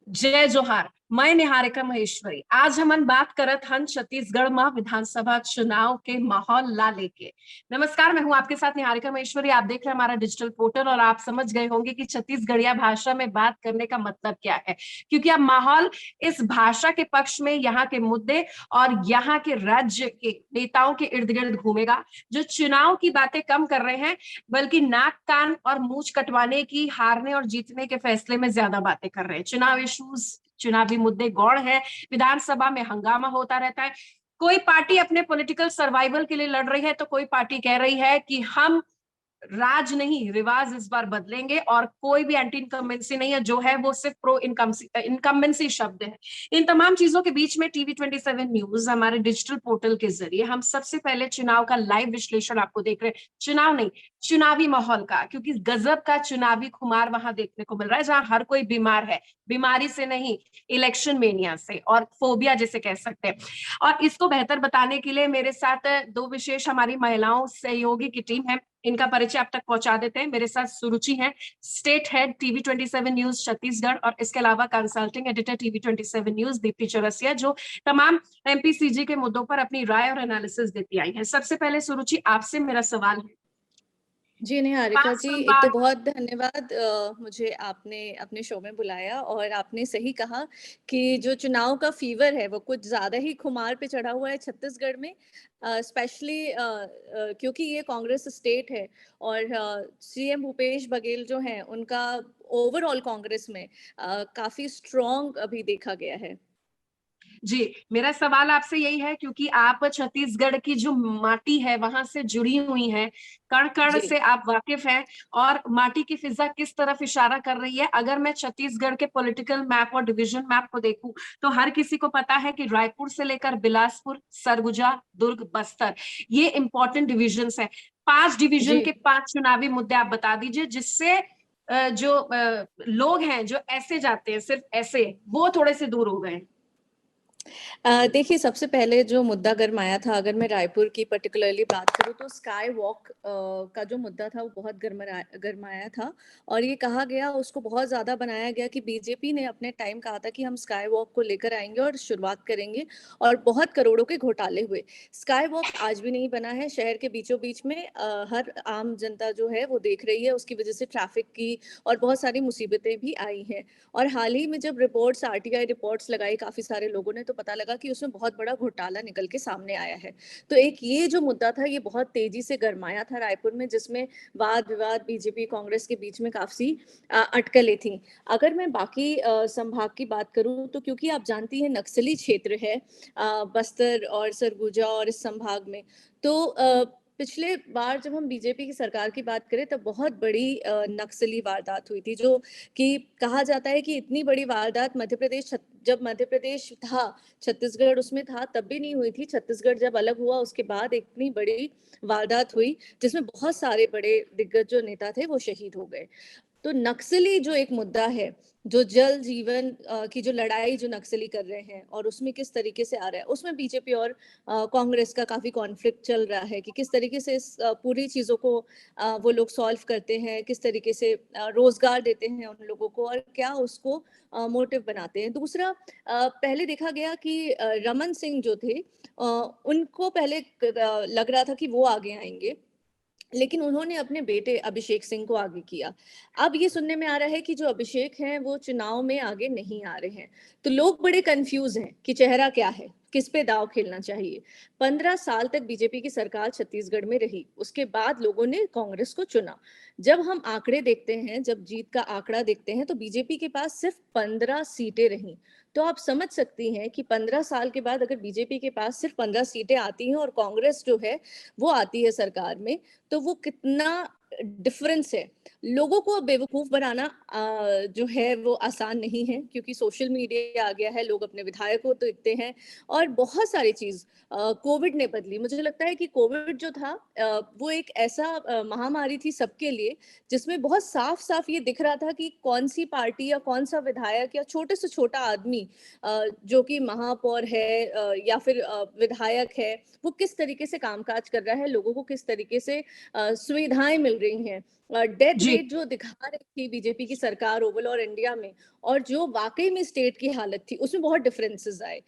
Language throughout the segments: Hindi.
जय जोहार। मैं निहारिका महेश्वरी। आज हमन बात करत हन छत्तीसगढ़ में विधानसभा चुनाव के माहौल ला लेके। नमस्कार, मैं हूं आपके साथ निहारिका महेश्वरी। आप देख रहे हैं हमारा डिजिटल पोर्टल और आप समझ गए होंगे कि छत्तीसगढ़िया भाषा में बात करने का मतलब क्या है, क्योंकि अब माहौल इस भाषा के पक्ष में, यहाँ के मुद्दे और यहाँ के राज्य के नेताओं के इर्द गिर्द घूमेगा, जो चुनाव की बातें कम कर रहे हैं बल्कि नाक कान और मूंछ कटवाने की, हारने और जीतने के फैसले में ज्यादा बातें कर रहे हैं। चुनाव इश्यूज, चुनावी मुद्दे गौड़ है। विधानसभा में हंगामा होता रहता है। कोई पार्टी अपने पॉलिटिकल सर्वाइवल के लिए लड़ रही है तो कोई पार्टी कह रही है कि हम राज नहीं रिवाज इस बार बदलेंगे, और कोई भी एंटी इनकम्बेंसी नहीं है, जो है वो सिर्फ प्रो इनकम्बेंसी शब्द है। इन तमाम चीजों के बीच में TV27 न्यूज हमारे डिजिटल पोर्टल के जरिए हम सबसे पहले चुनाव का लाइव विश्लेषण आपको देख रहे हैं। चुनाव नहीं, चुनावी माहौल का, क्योंकि गजब का चुनावी खुमार वहां देखने को मिल रहा है, जहां हर कोई बीमार है। बीमारी से नहीं, इलेक्शन मेनिया से और फोबिया जिसे कह सकते हैं। और इसको बेहतर बताने के लिए मेरे साथ दो विशेष हमारी महिलाओं सहयोगी की टीम है। इनका परिचय आप तक पहुंचा देते हैं। मेरे साथ सुरुचि है, state head TV27 news Chhattisgarh, और इसके अलावा consulting editor TV27 news Deepti Chaurasia, जो तमाम MPCG के मुद्दों पर अपनी राय और एनालिसिस देती आई है। सबसे पहले सुरुचि, आपसे मेरा सवाल है। जी, निहारिका 5 जी, एक तो संभाग। बहुत धन्यवाद मुझे आपने अपने शो में बुलाया और आपने सही कहा कि जो चुनाव का फ़ीवर है, वो कुछ ज़्यादा ही खुमार पे चढ़ा हुआ है छत्तीसगढ़ में। स्पेशली क्योंकि ये कांग्रेस स्टेट है और सीएम भूपेश बघेल जो हैं, उनका ओवरऑल कांग्रेस में काफ़ी स्ट्रॉन्ग अभी देखा गया है। जी, मेरा सवाल आपसे यही है, क्योंकि आप छत्तीसगढ़ की जो माटी है वहां से जुड़ी हुई हैं, कण कण जी। से आप वाकिफ हैं, और माटी की फिजा किस तरफ इशारा कर रही है। अगर मैं छत्तीसगढ़ के पॉलिटिकल मैप और डिवीजन मैप को देखूं तो हर किसी को पता है कि रायपुर से लेकर बिलासपुर, सरगुजा, दुर्ग, बस्तर, ये इंपॉर्टेंट डिविजन्स हैं। 5 डिवीजन जी। के 5 चुनावी मुद्दे आप बता दीजिए, जिससे जो लोग हैं जो ऐसे जाते हैं, सिर्फ ऐसे, वो थोड़े से दूर हो गए। देखिए, सबसे पहले जो मुद्दा गरमाया था, अगर मैं रायपुर की पर्टिकुलरली बात करूँ तो स्काई वॉक का जो मुद्दा था वो बहुत गरमाया था और ये कहा गया, उसको बहुत ज़्यादा बनाया गया कि बीजेपी ने अपने टाइम कहा था कि हम स्काई वॉक को लेकर आएँगे और शुरुआत करेंगे और बहुत करोड़ों के घोटाले हुए। स्काई वॉक आज भी नहीं बना है, शहर के बीचों-बीच में हर आम जनता जो है वो देख रही है, उसकी वजह से ट्रैफ़िक की और बहुत सारी मुसीबतें भी आई हैं। और हाल ही में जब रिपोर्ट्स आरटीआई रिपोर्ट्स लगाई काफ़ी सारे लोगों ने, तो पता लगा कि उसमें बहुत बड़ा घोटाला निकल के सामने आया है। तो एक ये जो मुद्दा था, ये बहुत तेज़ी से गरमाया था रायपुर में, जिसमें वाद-विवाद बीजेपी कांग्रेस के बीच में काफ़ी अटकलें थीं। अगर मैं बाकी संभाग की बात करूँ तो क्योंकि आप जानती हैं नक्सली क्षेत्र है बस्तर और सरगुजा और इस संभाग में, तो पिछले बार जब हम बीजेपी की सरकार की बात करें तब बहुत बड़ी नक्सली वारदात हुई थी, जो कि कहा जाता है कि इतनी बड़ी वारदात मध्य प्रदेश जब मध्य प्रदेश था, छत्तीसगढ़ उसमें था, तब भी नहीं हुई थी। छत्तीसगढ़ जब अलग हुआ उसके बाद इतनी बड़ी वारदात हुई, जिसमें बहुत सारे बड़े दिग्गज जो नेता थे वो शहीद हो गए। तो नक्सली जो एक मुद्दा है, जो जल जीवन की जो लड़ाई जो नक्सली कर रहे हैं और उसमें किस तरीके से आ रहा है, उसमें बीजेपी और कांग्रेस का काफ़ी कॉन्फ्लिक्ट चल रहा है कि किस तरीके से इस पूरी चीज़ों को वो लोग सॉल्व करते हैं, किस तरीके से रोज़गार देते हैं उन लोगों को और क्या उसको मोटिव बनाते हैं। दूसरा पहले देखा गया कि रमन सिंह जो थे उनको पहले लग रहा था कि वो आगे आएँगे, लेकिन उन्होंने अपने बेटे अभिषेक सिंह को आगे किया। अब ये सुनने में आ रहा है कि जो अभिषेक हैं वो चुनाव में आगे नहीं आ रहे हैं। तो लोग बड़े कन्फ्यूज़ हैं कि चेहरा क्या है? किस पे दाँव खेलना चाहिए? 15 साल तक बीजेपी की सरकार छत्तीसगढ़ में रही। उसके बाद लोगों ने कांग्रेस को चुना। जब हम आंकड़े देखते हैं, जब जीत का आंकड़ा देखते हैं तो बीजेपी के पास सिर्फ 15 सीटें रहीं। तो आप समझ सकती हैं कि 15 साल के बाद अगर बीजेपी के पास सिर्फ 15 सीटें आती हैं और कांग्रेस जो है वो आती है सरकार में, तो वो कितना डिफरेंस है। लोगों को बेवकूफ बनाना जो है वो आसान नहीं है, क्योंकि सोशल मीडिया आ गया है, लोग अपने विधायकों को देखते हैं और बहुत सारी चीज कोविड ने बदली। मुझे लगता है कि कोविड जो था वो एक ऐसा महामारी थी सबके लिए, जिसमें बहुत साफ साफ ये दिख रहा था कि कौन सी पार्टी या कौन सा विधायक या छोटे से छोटा आदमी जो कि महापौर है या फिर विधायक है, वो किस तरीके से कामकाज कर रहा है, लोगों को किस तरीके से सुविधाएं मिल रही हैं, डेथ जी रेट जो दिखा रही थी बीजेपी की सरकार ओवरऑल इंडिया में, और जो वाकई में स्टेट की हालत थी, उसमें बहुत डिफरेंसेस आए।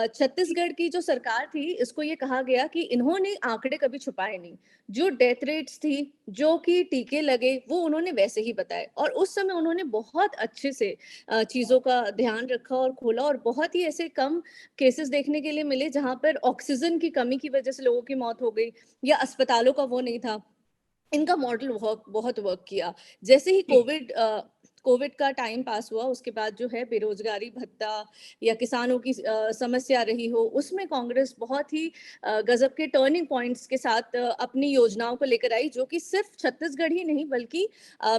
छत्तीसगढ़ की जो सरकार थी, इसको ये कहा गया कि इन्होंने आंकड़े कभी छुपाए नहीं, जो डेथ रेट्स थी, जो कि टीके लगे, वो उन्होंने वैसे ही बताए, और उस समय उन्होंने बहुत अच्छे से चीजों का ध्यान रखा और खोला, और बहुत ही ऐसे कम केसेस देखने के लिए मिले जहां पर ऑक्सीजन की कमी की वजह से लोगों की मौत हो गई, या अस्पतालों का वो नहीं था। इनका मॉडल बहुत बहुत वर्क किया। जैसे ही जी कोविड का टाइम पास हुआ, उसके बाद जो है बेरोजगारी भत्ता या किसानों की समस्या रही हो, उसमें कांग्रेस बहुत ही गजब के टर्निंग पॉइंट्स के साथ अपनी योजनाओं को लेकर आई, जो कि सिर्फ छत्तीसगढ़ ही नहीं बल्कि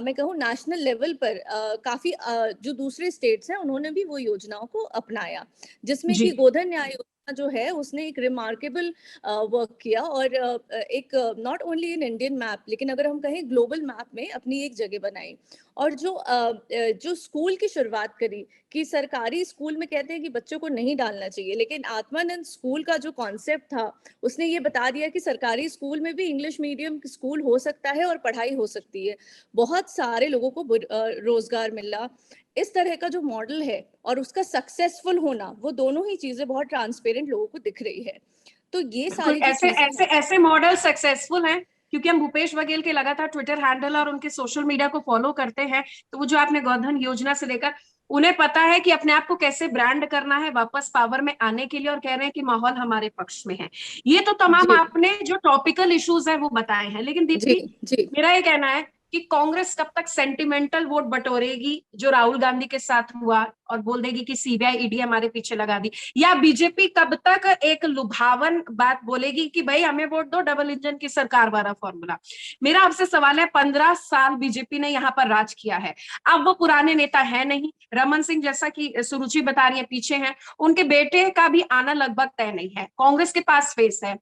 मैं कहूँ नेशनल लेवल पर काफी जो दूसरे स्टेट्स हैं उन्होंने भी वो योजनाओं को अपनाया, जिसमें जी कि गोधन न्याय योजना जो है उसने एक रिमार्केबल वर्क किया, और एक not only in Indian map, लेकिन अगर हम कहें ग्लोबल मैप में अपनी एक जगह बनाई। और जो स्कूल की शुरुआत करी, कि सरकारी स्कूल में कहते हैं कि बच्चों को नहीं डालना चाहिए, लेकिन आत्मानंद स्कूल का जो कॉन्सेप्ट था, उसने ये बता दिया कि सरकारी स्कूल में भी इंग्लिश मीडियम स्कूल हो सकता है और पढ़ाई हो सकती है। बहुत सारे लोगों को रोजगार मिला। इस तरह का जो मॉडल है और उसका सक्सेसफुल होना, वो दोनों ही चीजें बहुत ट्रांसपेरेंट लोगों को दिख रही है। तो ये बिल्कुल सारी जो ऐसे चीजें ऐसे हैं। ऐसे मॉडल सक्सेसफुल हैं, क्योंकि हम भूपेश बघेल के लगातार ट्विटर हैंडल और उनके सोशल मीडिया को फॉलो करते हैं। तो वो जो आपने गोधन योजना से लेकर, उन्हें पता है कि अपने आप को कैसे ब्रांड करना है वापस पावर में आने के लिए, और कह रहे हैं कि माहौल हमारे पक्ष में है। ये तो तमाम जी आपने जो टॉपिकल इश्यूज है वो बताए हैं, लेकिन जी दीप्ति, जी। मेरा ये कहना है कि कांग्रेस कब तक सेंटिमेंटल वोट बटोरेगी जो राहुल गांधी के साथ हुआ, और बोल देगी कि सीबीआई ईडी हमारे पीछे लगा दी, या बीजेपी कब तक एक लुभावन बात बोलेगी कि भाई हमें वोट दो, डबल इंजन की सरकार वाला फॉर्मूला। मेरा आपसे सवाल है, 15 साल बीजेपी ने यहाँ पर राज किया है, अब वो पुराने नेता है नहीं, रमन सिंह जैसा कि सुरुचि बता रही है पीछे हैं, उनके बेटे का भी आना लगभग तय नहीं है, कांग्रेस के पास फेस है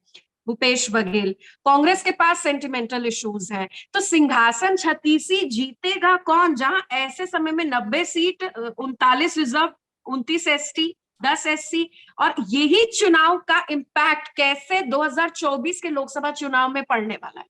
भूपेश बघेल, कांग्रेस के पास सेंटिमेंटल इश्यूज हैं, तो सिंहासन 36 जीतेगा कौन, जहां ऐसे समय में 90 सीट, 39 रिजर्व, 29 ST, 10 SC, और यही चुनाव का इम्पैक्ट कैसे 2024 के लोकसभा चुनाव में पड़ने वाला है?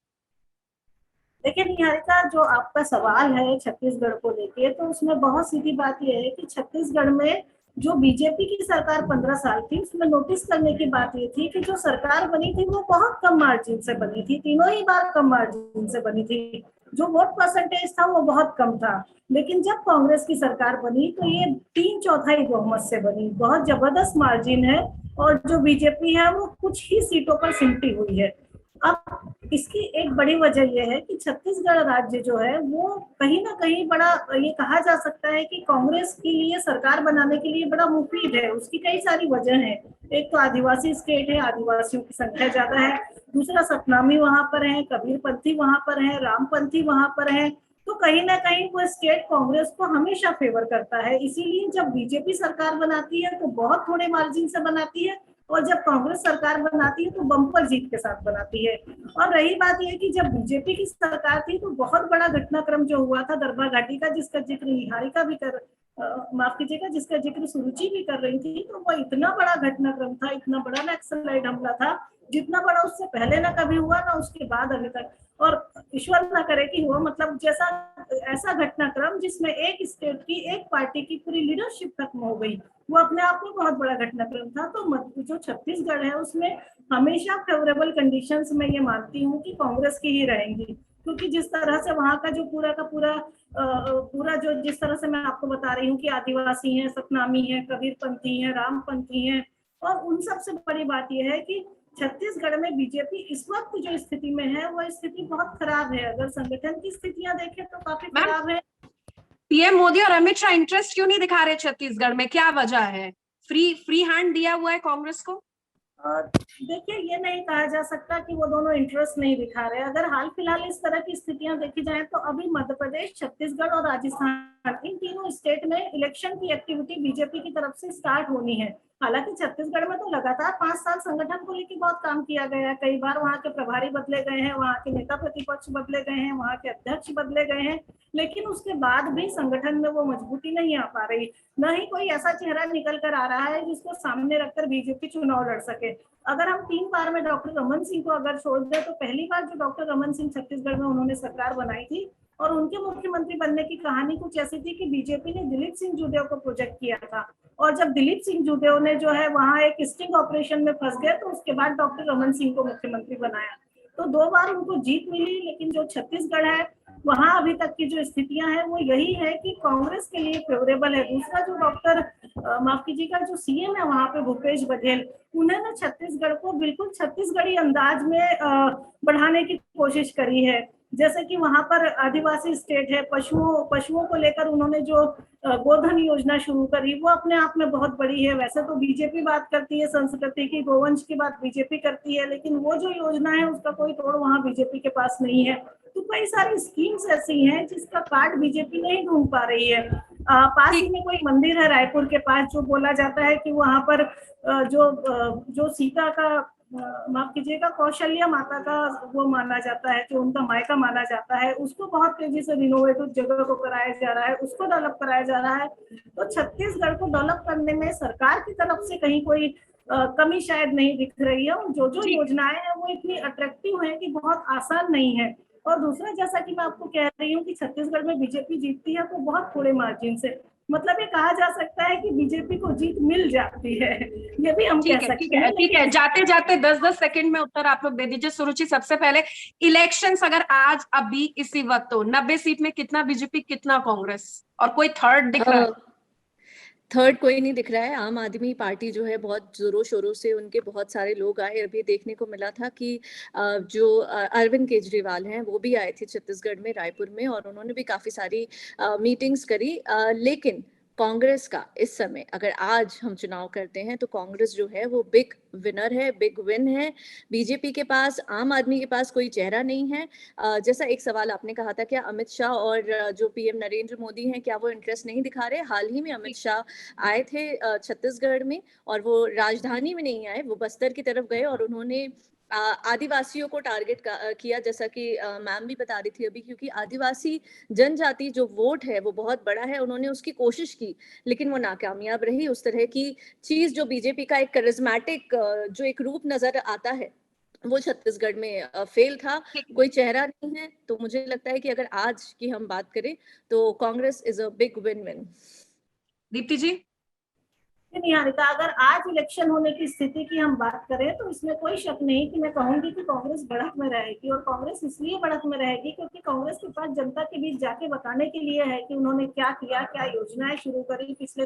देखिए निहारिका, जो आपका सवाल है छत्तीसगढ़ को लेके, तो उसमें बहुत सीधी बात यह है कि छत्तीसगढ़ में जो बीजेपी की सरकार 15 साल थी, उसमें नोटिस करने की बात ये थी कि जो सरकार बनी थी वो बहुत कम मार्जिन से बनी थी, तीनों ही बार कम मार्जिन से बनी थी। जो वोट परसेंटेज था वो बहुत कम था। लेकिन जब कांग्रेस की सरकार बनी तो ये 3/4 बहुमत से बनी, बहुत जबरदस्त मार्जिन है। और जो बीजेपी है वो कुछ ही सीटों पर सिमटी हुई है। अब इसकी एक बड़ी वजह यह है कि छत्तीसगढ़ राज्य जो है वो कहीं ना कहीं बड़ा, ये कहा जा सकता है कि कांग्रेस के लिए सरकार बनाने के लिए बड़ा मुफीद है। उसकी कई सारी वजह है। एक तो आदिवासी स्टेट है, आदिवासियों की संख्या ज्यादा है। दूसरा, सतनामी वहां पर है, कबीरपंथी वहां पर है, रामपंथी वहां पर है। तो कहीं ना कहीं वो स्टेट कांग्रेस को हमेशा फेवर करता है। इसीलिए जब बीजेपी सरकार बनाती है तो बहुत थोड़े मार्जिन से बनाती है, और जब कांग्रेस सरकार बनाती है तो बम्पर जीत के साथ बनाती है। और रही बात यह कि जब बीजेपी की सरकार थी तो बहुत बड़ा घटनाक्रम जो हुआ था दरभा घाटी का, जिसका जिक्र निहारिका भी माफ कीजिएगा, जिसका जिक्र सुरुचि भी कर रही थी, तो वो इतना बड़ा घटनाक्रम था, इतना बड़ा नक्सलाइट हमला था, जितना बड़ा उससे पहले ना कभी हुआ ना उसके बाद अभी तक। और ईश्वर ना करे कि हुआ, मतलब जैसा ऐसा घटनाक्रम जिसमें एक स्टेट की, एक पार्टी की पूरी लीडरशिप खत्म हो गई, वो अपने आप में बहुत बड़ा घटनाक्रम था। तो जो छत्तीसगढ़ है उसमें हमेशा फेवरेबल कंडीशंस में ये मानती हूँ कि कांग्रेस की ही रहेंगी, क्योंकि जिस तरह से वहां का जो पूरा का पूरा जो जिस तरह से मैं आपको बता रही हूँ कि आदिवासी हैं, सतनामी हैं, कबीरपंथी हैं, रामपंथी हैं, और उन सबसे बड़ी बात यह है कि छत्तीसगढ़ में बीजेपी इस वक्त जो स्थिति में है वो स्थिति बहुत खराब है। अगर संगठन की स्थितियां देखें तो काफी खराब है। पीएम मोदी और अमित शाह इंटरेस्ट क्यों नहीं दिखा रहे छत्तीसगढ़ में, क्या वजह है? फ्री हैंड दिया हुआ है कांग्रेस को? देखिए, ये नहीं कहा जा सकता कि वो दोनों इंटरेस्ट नहीं दिखा रहे। अगर हाल फिलहाल इस तरह की स्थितियां देखी जाए तो अभी मध्य प्रदेश, छत्तीसगढ़ और राजस्थान, इन तीनों स्टेट में इलेक्शन की एक्टिविटी बीजेपी की तरफ से स्टार्ट होनी है। हालांकि छत्तीसगढ़ में तो लगातार 5 साल संगठन को लेकर बहुत काम किया गया है। कई बार वहाँ के प्रभारी बदले गए हैं, वहाँ के नेता प्रतिपक्ष बदले गए हैं, वहाँ के अध्यक्ष बदले गए हैं, लेकिन उसके बाद भी संगठन में वो मजबूती नहीं आ पा रही। न ही कोई ऐसा चेहरा निकल कर आ रहा है जिसको सामने रखकर बीजेपी चुनाव लड़ सके। थे। अगर हम 3 बार में डॉक्टर रमन सिंह को अगर छोड़ दें तो पहली बार जो डॉक्टर रमन सिंह छत्तीसगढ़ में उन्होंने सरकार बनाई थी और उनके मुख्यमंत्री बनने की कहानी कुछ ऐसी थी कि बीजेपी ने दिलीप सिंह जूदेव को प्रोजेक्ट किया था, और जब दिलीप सिंह जूदेव ने जो है वहां एक स्टिंग ऑपरेशन में फंस गए तो उसके बाद डॉक्टर रमन सिंह को मुख्यमंत्री बनाया। तो 2 बार उनको जीत मिली, लेकिन जो छत्तीसगढ़ है वहां अभी तक की जो स्थितियां हैं वो यही है कि कांग्रेस के लिए फेवरेबल है। दूसरा जो डॉक्टर माफ कीजिएगा जो सीएम है वहां पे भूपेश बघेल, उन्होंने छत्तीसगढ़ को बिल्कुल छत्तीसगढ़ी अंदाज में बढ़ाने की कोशिश करी है। जैसे कि वहां पर आदिवासी स्टेट है, पशुओं को लेकर उन्होंने जो गोधन योजना शुरू करी वो अपने आप में बहुत बड़ी है। वैसे तो बीजेपी बात करती है संस्कृति की, गोवंश की बात बीजेपी करती है, लेकिन वो जो योजना है उसका कोई तोड़ वहां बीजेपी के पास नहीं है। तो कई सारी स्कीम्स ऐसी हैं जिसका कार्ड बीजेपी नहीं ढूंढ पा रही है। पास ही में कोई मंदिर है रायपुर के पास जो बोला जाता है कि वहां पर जो सीता का माफ कीजिएगा कौशल्या माता का वो माना जाता है, जो उनका मायका माना जाता है, उसको बहुत तेजी से रिनोवेट उस जगह को कराया जा रहा है, उसको डेवलप कराया जा रहा है। तो छत्तीसगढ़ को डेवलप करने में सरकार की तरफ से कहीं कोई कमी शायद नहीं दिख रही है, और जो योजनाएं हैं वो इतनी अट्रैक्टिव है कि बहुत आसान नहीं है। और दूसरा, जैसा कि मैं आपको कह रही हूँ कि छत्तीसगढ़ में बीजेपी जीतती है तो बहुत थोड़े मार्जिन से, मतलब ये कहा जा सकता है कि बीजेपी को जीत मिल जाती है, ये भी हम कह सकते हैं। ठीक है, जाते जाते 10-10 सेकंड में उत्तर आप लोग दे दीजिए। सुरुचि, सबसे पहले इलेक्शंस अगर आज अभी इसी वक्त हो, 90 सीट में कितना बीजेपी कितना कांग्रेस, और कोई थर्ड दिख रहा है? थर्ड कोई नहीं दिख रहा है। आम आदमी पार्टी जो है बहुत जोरों शोरों से उनके बहुत सारे लोग आए। अभी देखने को मिला था कि जो अरविंद केजरीवाल हैं वो भी आए थे छत्तीसगढ़ में, रायपुर में, और उन्होंने भी काफी सारी मीटिंग्स करी। लेकिन कांग्रेस का इस समय अगर आज हम चुनाव करते हैं तो कांग्रेस जो है वो बिग विनर है, बिग विन है। बीजेपी के पास, आम आदमी के पास कोई चेहरा नहीं है। जैसा एक सवाल आपने कहा था, क्या अमित शाह और जो पीएम नरेंद्र मोदी हैं क्या वो इंटरेस्ट नहीं दिखा रहे? हाल ही में अमित शाह आए थे छत्तीसगढ़ में, और वो राजधानी में नहीं आए, वो बस्तर की तरफ गए और उन्होंने आदिवासियों को टारगेट किया, जैसा कि मैम भी बता रही थी अभी, क्योंकि आदिवासी जनजाति जो वोट है वो बहुत बड़ा है। उन्होंने उसकी कोशिश की लेकिन वो नाकामयाब रही। उस तरह की चीज जो बीजेपी का एक करिज्मेटिक जो एक रूप नजर आता है वो छत्तीसगढ़ में फेल था, कोई चेहरा नहीं है। तो मुझे लगता है कि अगर आज की हम बात करें तो Congress is a big win win. Deepti ji? Niharika, अगर आज इलेक्शन होने की स्थिति की हम बात करें तो इसमें कोई शक नहीं कि मैं कहूंगी कि कांग्रेस बढ़त में रहेगी, और कांग्रेस इसलिए बढ़त में रहेगी क्योंकि कांग्रेस के पास जनता के बीच जाके बताने के लिए है कि उन्होंने क्या किया, क्या योजनाएं शुरू करी, पिछले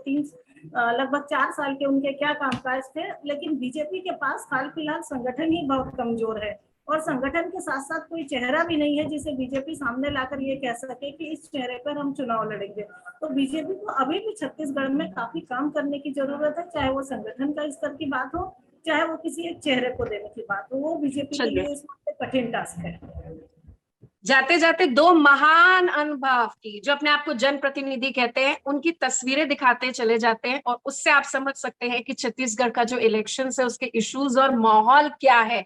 लगभग 4 साल के उनके क्या कामकाज थे। लेकिन बीजेपी के पास हाल फिलहाल संगठन ही बहुत कमजोर है, और संगठन के साथ साथ कोई चेहरा भी नहीं है जिसे बीजेपी सामने लाकर ये कह सके कि इस चेहरे पर हम चुनाव लड़ेंगे। तो बीजेपी को अभी भी छत्तीसगढ़ में काफी काम करने की जरूरत है, चाहे वो संगठन का स्तर की बात हो, चाहे वो किसी एक चेहरे को देने की बात हो। वो बीजेपी के लिए इस वक्त कठिन टास्क है। जाते जाते 2 महान अनुभव की, जो अपने आप को जनप्रतिनिधि कहते हैं, उनकी तस्वीरें दिखाते चले जाते हैं, और उससे आप समझ सकते हैं कि छत्तीसगढ़ का जो इलेक्शन है उसके इश्यूज और माहौल क्या है।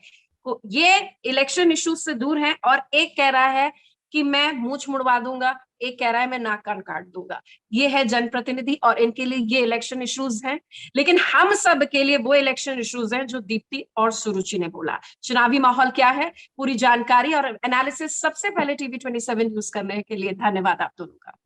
ये इलेक्शन इश्यूज से दूर है, और एक कह रहा है कि मैं मूंछ मुड़वा दूंगा, एक कह रहा है मैं नाक कान काट दूंगा। ये है जनप्रतिनिधि, और इनके लिए ये इलेक्शन इश्यूज हैं। लेकिन हम सब के लिए वो इलेक्शन इश्यूज हैं जो दीप्ति और सुरुचि ने बोला। चुनावी माहौल क्या है, पूरी जानकारी और एनालिसिस सबसे पहले TV27 न्यूज करने के लिए धन्यवाद आप दोनों का।